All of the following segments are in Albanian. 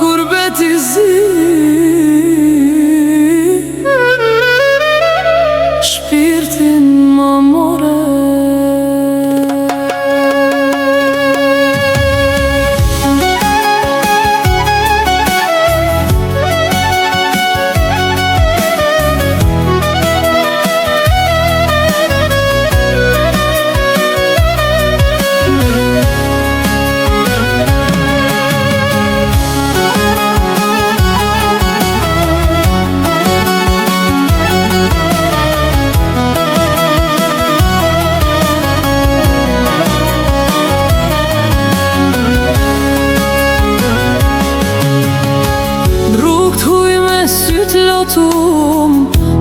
Gurbeti zi shpirtin më more.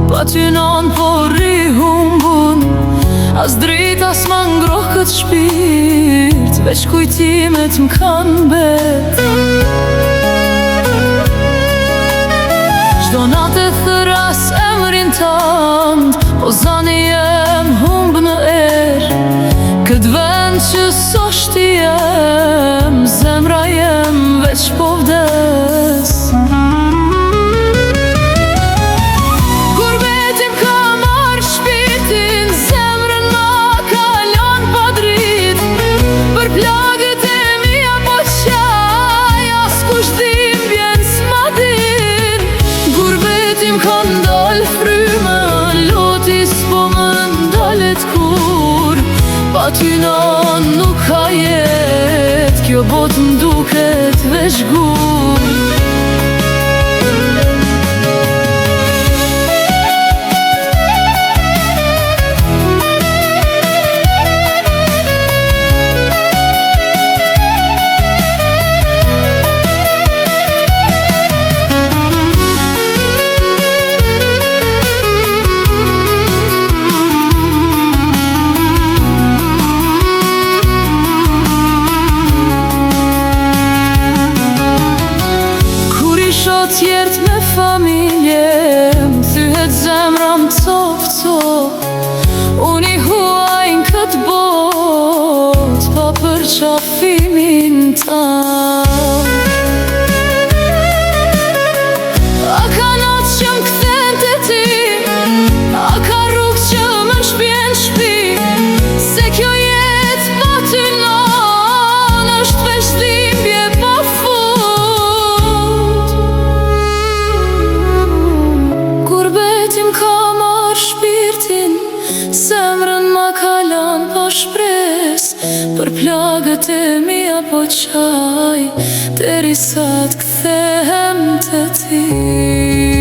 Pa ty non po rihumbun, as drit as ma ngroh këtë shpirt, veç kujtimet m'kan bet. Çdo natë e thëras emrin tand, po zani jem humb në erë. Këtë vend që s'osht i jem, zemra jem veç po vdes. Pa ty non nuk ka jet, kjo bot m'duket veç gur. Tjert me familje, m'thyhet zemra m'cof-cof. Unë i huaj n'kët bot, pa për qafimin ta. A ka natë që m'kthen të ti, a ka rrug që më n'shpjen shpi, se kjo jet pa ty non është veç dhimbje pa fund. Zemrën ma kalan pa shpres, për plagët e mia po qaj, derisa t'kthehem te ti.